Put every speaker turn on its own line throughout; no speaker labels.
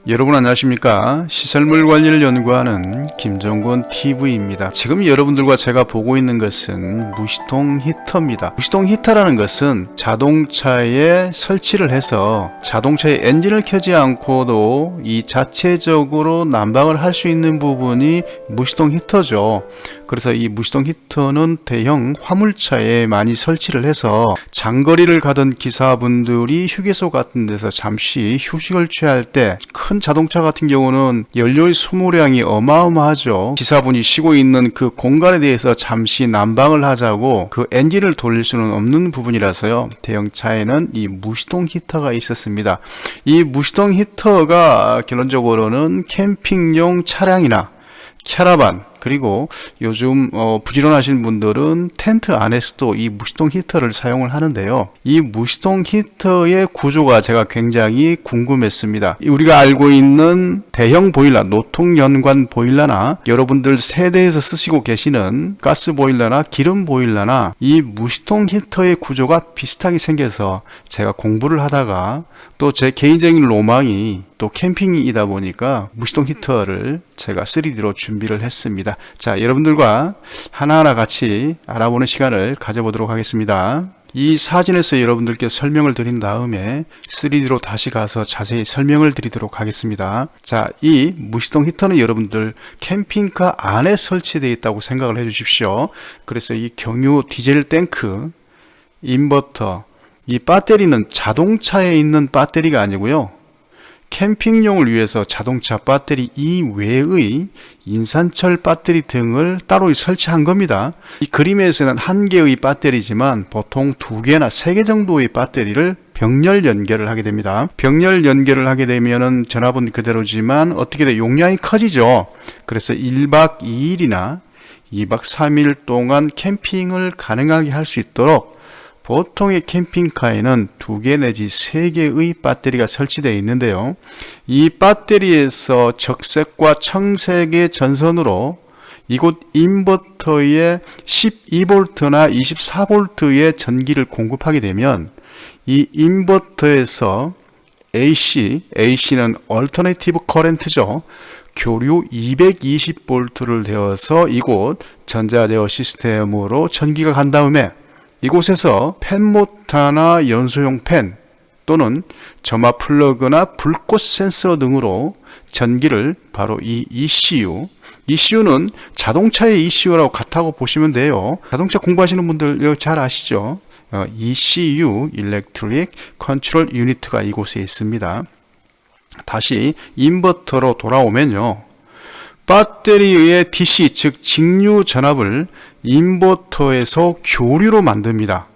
여러분 안녕하십니까? 시설물 관리를 연구하는 김정권 TV입니다. 지금 여러분들과 제가 보고 있는 것은 무시동 히터입니다. 무시동 히터라는 것은 자동차에 설치를 해서 자동차의 엔진을 켜지 않고도 이 자체적으로 난방을 할 수 있는 부분이 무시동 히터죠. 그래서 이 무시동 히터는 대형 화물차에 많이 설치를 해서 장거리를 가던 기사분들이 휴게소 같은 데서 잠시 휴식을 취할 때 큰 자동차 같은 경우는 연료의 소모량이 어마어마하죠. 기사분이 쉬고 있는 그 공간에 대해서 잠시 난방을 하자고 그 엔진을 돌릴 수는 없는 부분이라서요. 대형차에는 이 무시동 히터가 있었습니다. 이 무시동 히터가 결론적으로는 캠핑용 차량이나 캐러반 그리고 요즘 부지런하신 분들은 텐트 안에서도 이 무시동 히터를 사용을 하는데요. 이 무시동 히터의 구조가 제가 굉장히 궁금했습니다. 우리가 알고 있는 대형 보일러, 노통연관 보일러나 여러분들 세대에서 쓰시고 계시는 가스 보일러나 기름 보일러나 이 무시동 히터의 구조가 비슷하게 생겨서 제가 공부를 하다가 또 제 개인적인 로망이 또 캠핑이다 보니까 무시동 히터를 제가 3D로 준비를 했습니다. 자, 여러분들과 하나하나 같이 알아보는 시간을 가져보도록 하겠습니다. 이 사진에서 여러분들께 설명을 드린 다음에 3D로 다시 가서 자세히 설명을 드리도록 하겠습니다. 자, 이 무시동 히터는 여러분들 캠핑카 안에 설치되어 있다고 생각을 해 주십시오. 그래서 이 경유 디젤 탱크, 인버터, 이 배터리는 자동차에 있는 배터리가 아니고요. 캠핑용을 위해서 자동차 배터리 이외의 인산철 배터리 등을 따로 설치한 겁니다. 이 그림에서는 한 개의 배터리지만 보통 2개나 3개 정도의 배터리를 병렬 연결을 하게 됩니다. 병렬 연결을 하게 되면은 전압은 그대로지만 어떻게 돼? 용량이 커지죠. 그래서 1박 2일이나 2박 3일 동안 캠핑을 가능하게 할 수 있도록 보통의 캠핑카에는 2개 내지 3개의 배터리가 설치되어 있는데요. 이 배터리에서 적색과 청색의 전선으로 이곳 인버터에 12V나 24V의 전기를 공급하게 되면 이 인버터에서 AC는 Alternative Current죠. 교류 220V를 대어서 이곳 전자제어 시스템으로 전기가 간 다음에 이곳에서 팬모터나 연소용 팬 또는 점화 플러그나 불꽃 센서 등으로 전기를 바로 이 ECU는 자동차의 ECU라고 같다고 보시면 돼요. 자동차 공부하시는 분들 잘 아시죠? ECU Electric Control Unit가 이곳에 있습니다. 다시 인버터로 돌아오면요. 배터리의 DC 즉 직류 전압을 인버터에서 교류로 만듭니다.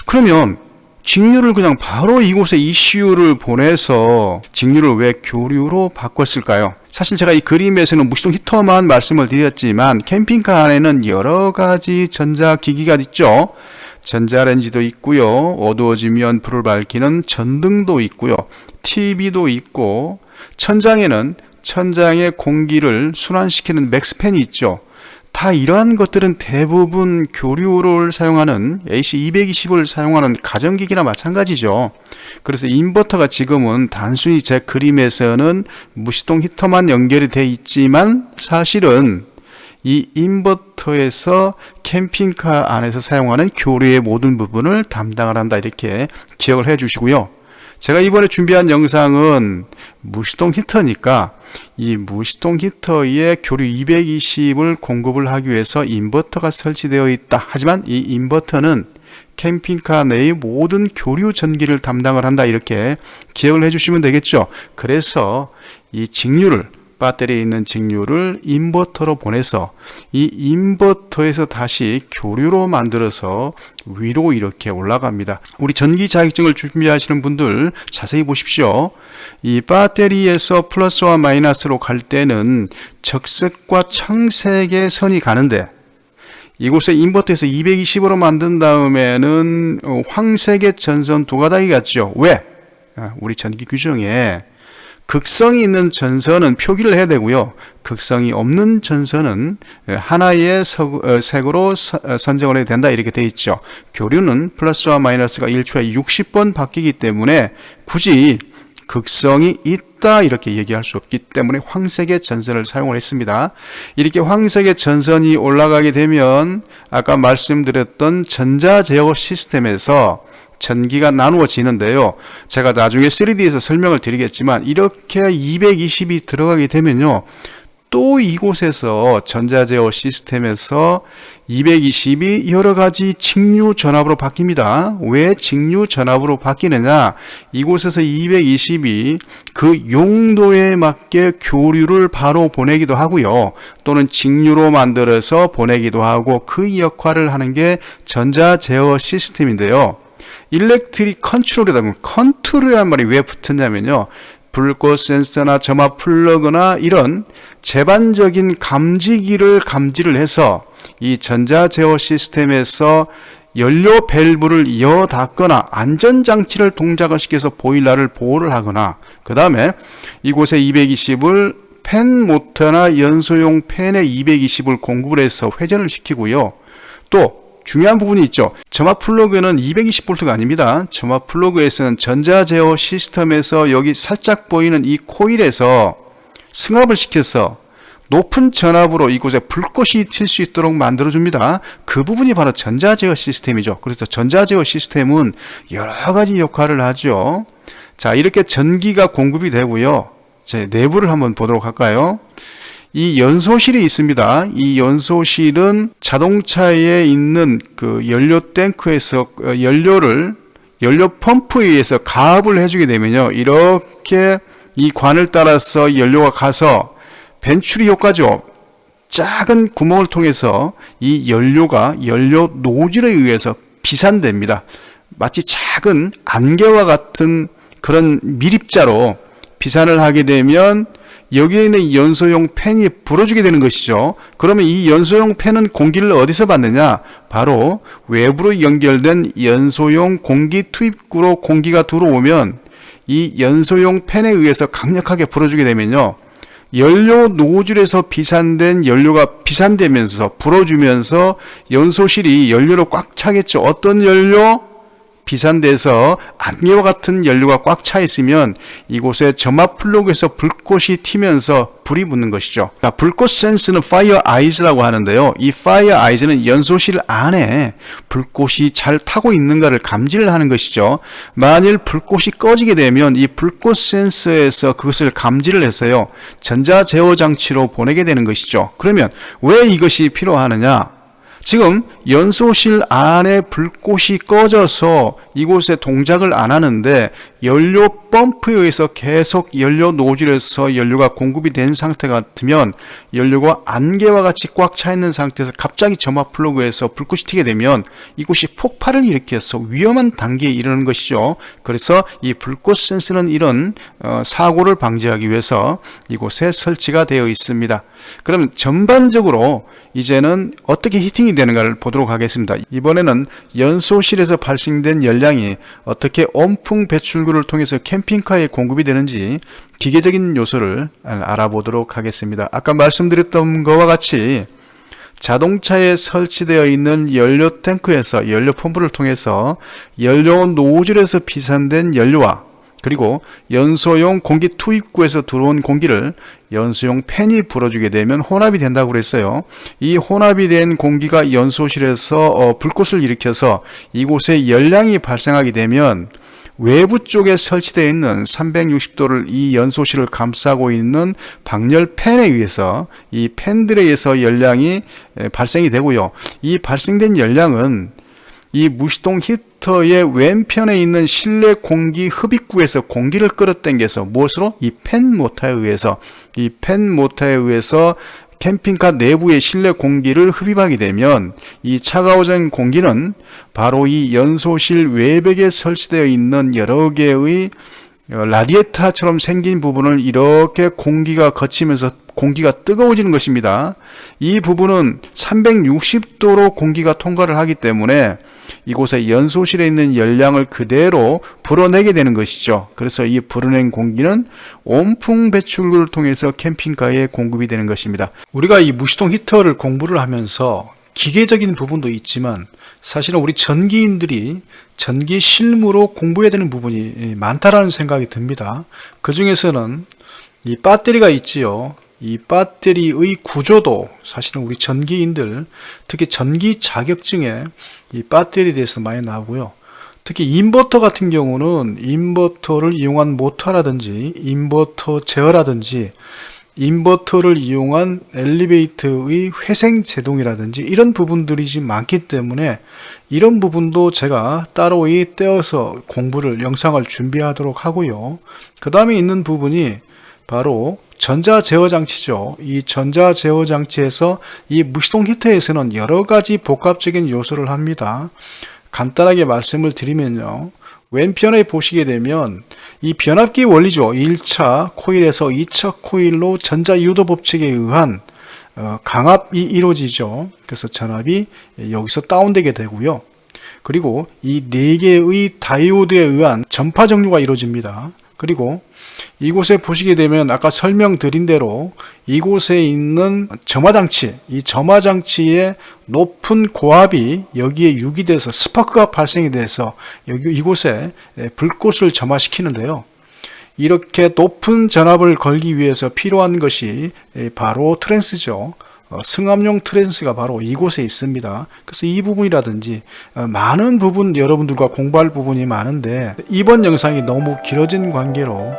그러면 직류를 그냥 바로 이곳에 ECU를 보내서 직류를 왜 교류로 바꿨을까요? 사실 제가 이 그림에서는 무시동 히터만 말씀을 드렸지만 캠핑카 안에는 여러 가지 전자기기가 있죠. 전자레인지도 있고요. 어두워지면 불을 밝히는 전등도 있고요. TV도 있고 천장에는 천장의 공기를 순환시키는 맥스팬이 있죠. 다 이러한 것들은 대부분 교류를 사용하는 AC220을 사용하는 가정기기나 마찬가지죠. 그래서 인버터가 지금은 단순히 제 그림에서는 무시동 히터만 연결이 되어 있지만 사실은 이 인버터에서 캠핑카 안에서 사용하는 교류의 모든 부분을 담당을 한다 이렇게 기억을 해 주시고요. 제가 이번에 준비한 영상은 무시동 히터니까 이 무시동 히터에 교류 220을 공급을 하기 위해서 인버터가 설치되어 있다. 하지만 이 인버터는 캠핑카 내의 모든 교류 전기를 담당을 한다. 이렇게 기억을 해주시면 되겠죠. 그래서 이 직류를 배터리에 있는 직류를 인버터로 보내서 이 인버터에서 다시 교류로 만들어서 위로 이렇게 올라갑니다. 우리 전기 자격증을 준비하시는 분들 자세히 보십시오. 이 배터리에서 플러스와 마이너스로 갈 때는 적색과 청색의 선이 가는데 이곳에 인버터에서 220으로 만든 다음에는 황색의 전선 2가닥이 갔죠. 왜? 우리 전기 규정에 극성이 있는 전선은 표기를 해야 되고요. 극성이 없는 전선은 하나의 색으로 선정을 해야 된다 이렇게 되어 있죠. 교류는 플러스와 마이너스가 1초에 60번 바뀌기 때문에 굳이 극성이 있다 이렇게 얘기할 수 없기 때문에 황색의 전선을 사용을 했습니다. 이렇게 황색의 전선이 올라가게 되면 아까 말씀드렸던 전자제어 시스템에서 전기가 나누어지는데요. 제가 나중에 3D에서 설명을 드리겠지만 이렇게 220이 들어가게 되면요. 또 이곳에서 전자제어 시스템에서 220이 여러가지 직류 전압으로 바뀝니다. 왜 직류 전압으로 바뀌느냐? 이곳에서 220이 그 용도에 맞게 교류를 바로 보내기도 하고요. 또는 직류로 만들어서 보내기도 하고 그 역할을 하는 게 전자제어 시스템인데요. 일렉트릭 컨트롤이다 보면 컨트롤이라는 말이 왜 붙었냐면요. 불꽃 센서나 점화 플러그나 이런 제반적인 감지기를 감지를 해서 이 전자제어 시스템에서 연료 밸브를 이어 닫거나 안전장치를 동작을 시켜서 보일러를 보호를 하거나 그 다음에 이곳에 220을 팬 모터나 연소용 팬에 220을 공급을 해서 회전을 시키고요. 또 중요한 부분이 있죠. 점화 플러그는 220V가 아닙니다. 점화 플러그에서는 전자제어 시스템에서 여기 살짝 보이는 이 코일에서 승합을 시켜서 높은 전압으로 이곳에 불꽃이 튈 수 있도록 만들어줍니다. 그 부분이 바로 전자제어 시스템이죠. 그래서 전자제어 시스템은 여러 가지 역할을 하죠. 자, 이렇게 전기가 공급이 되고요. 제 내부를 한번 보도록 할까요? 이 연소실이 있습니다. 이 연소실은 자동차에 있는 그 연료 탱크에서 연료 펌프에 의해서 가압을 해주게 되면요. 이렇게 이 관을 따라서 연료가 가서 벤츄리 효과죠. 작은 구멍을 통해서 이 연료가 연료 노즐에 의해서 비산됩니다. 마치 작은 안개와 같은 그런 밀입자로 비산을 하게 되면 여기에 있는 연소용 팬이 불어주게 되는 것이죠. 그러면 이 연소용 팬은 공기를 어디서 받느냐? 바로 외부로 연결된 연소용 공기 투입구로 공기가 들어오면 이 연소용 팬에 의해서 강력하게 불어주게 되면요. 연료 노즐에서 비산된 연료가 비산되면서 불어주면서 연소실이 연료로 꽉 차겠죠. 어떤 연료? 비산돼서 안개와 같은 연료가 꽉 차 있으면 이곳에 점화 플러그에서 불꽃이 튀면서 불이 붙는 것이죠. 그러니까 불꽃 센스는 파이어 아이즈라고 하는데요. 이 파이어 아이즈는 연소실 안에 불꽃이 잘 타고 있는가를 감지를 하는 것이죠. 만일 불꽃이 꺼지게 되면 이 불꽃 센서에서 그것을 감지를 해서요. 전자제어 장치로 보내게 되는 것이죠. 그러면 왜 이것이 필요하느냐? 지금 연소실 안에 불꽃이 꺼져서 이곳에 동작을 안 하는데 연료 펌프에 의해서 계속 연료 노즐에서 연료가 공급이 된 상태 같으면 연료가 안개와 같이 꽉 차 있는 상태에서 갑자기 점화 플러그에서 불꽃이 튀게 되면 이곳이 폭발을 일으켜서 위험한 단계에 이르는 것이죠. 그래서 이 불꽃 센서는 이런 사고를 방지하기 위해서 이곳에 설치가 되어 있습니다. 그러면 전반적으로 이제는 어떻게 히팅이 되는가를 보도록 하겠습니다. 이번에는 연소실에서 발생된 열량이 어떻게 온풍 배출구를 통해서 캠핑카에 공급이 되는지 기계적인 요소를 알아보도록 하겠습니다. 아까 말씀드렸던 것과 같이 자동차에 설치되어 있는 연료 탱크에서 연료 펌프를 통해서 연료 노즐에서 비산된 연료와 그리고 연소용 공기 투입구에서 들어온 공기를 연소용 팬이 불어주게 되면 혼합이 된다고 그랬어요. 이 혼합이 된 공기가 연소실에서 불꽃을 일으켜서 이곳에 열량이 발생하게 되면 외부 쪽에 설치되어 있는 360도를 이 연소실을 감싸고 있는 방열 팬에 의해서 이 팬들에 의해서 열량이 발생이 되고요. 이 발생된 열량은 이 무시동 히터의 왼편에 있는 실내 공기 흡입구에서 공기를 끌어당겨서 무엇으로? 이 팬 모터에 의해서 캠핑카 내부의 실내 공기를 흡입하게 되면 이 차가워진 공기는 바로 이 연소실 외벽에 설치되어 있는 여러 개의 라디에이터처럼 생긴 부분을 이렇게 공기가 거치면서 공기가 뜨거워지는 것입니다. 이 부분은 360도로 공기가 통과를 하기 때문에 이곳에 연소실에 있는 열량을 그대로 불어내게 되는 것이죠. 그래서 이 불어낸 공기는 온풍 배출구를 통해서 캠핑카에 공급이 되는 것입니다. 우리가 이 무시동 히터를 공부를 하면서 기계적인 부분도 있지만 사실은 우리 전기인들이 전기 실무로 공부해야 되는 부분이 많다라는 생각이 듭니다. 그 중에서는 이 배터리가 있지요. 이 배터리의 구조도 사실은 우리 전기인들, 특히 전기 자격증에 이 배터리에 대해서 많이 나오고요. 특히 인버터 같은 경우는 인버터를 이용한 모터라든지 인버터 제어라든지 인버터를 이용한 엘리베이터의 회생 제동이라든지 이런 부분들이 지금 많기 때문에 이런 부분도 제가 따로 떼어서 공부를 영상을 준비하도록 하고요. 그 다음에 있는 부분이 바로 전자 제어 장치죠. 이 전자 제어 장치에서 이 무시동 히터에서는 여러 가지 복합적인 요소를 합니다. 간단하게 말씀을 드리면요. 왼편에 보시게 되면 이 변압기 원리죠. 1차 코일에서 2차 코일로 전자 유도 법칙에 의한 강압이 이루어지죠. 그래서 전압이 여기서 다운되게 되고요. 그리고 이 4개의 다이오드에 의한 전파 정류가 이루어집니다. 그리고 이곳에 보시게 되면 아까 설명드린 대로 이곳에 있는 점화장치, 이 점화장치의 높은 고압이 여기에 유기돼서 스파크가 발생이 돼서 이곳에 불꽃을 점화시키는데요. 이렇게 높은 전압을 걸기 위해서 필요한 것이 바로 트랜스죠. 승합용 트랜스가 바로 이곳에 있습니다. 그래서 이 부분이라든지 많은 부분 여러분들과 공부할 부분이 많은데 이번 영상이 너무 길어진 관계로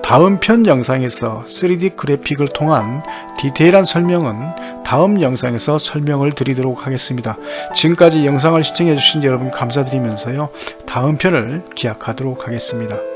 다음 편 영상에서 3D 그래픽을 통한 디테일한 설명은 다음 영상에서 설명을 드리도록 하겠습니다. 지금까지 영상을 시청해 주신 여러분 감사드리면서요. 다음 편을 기약하도록 하겠습니다.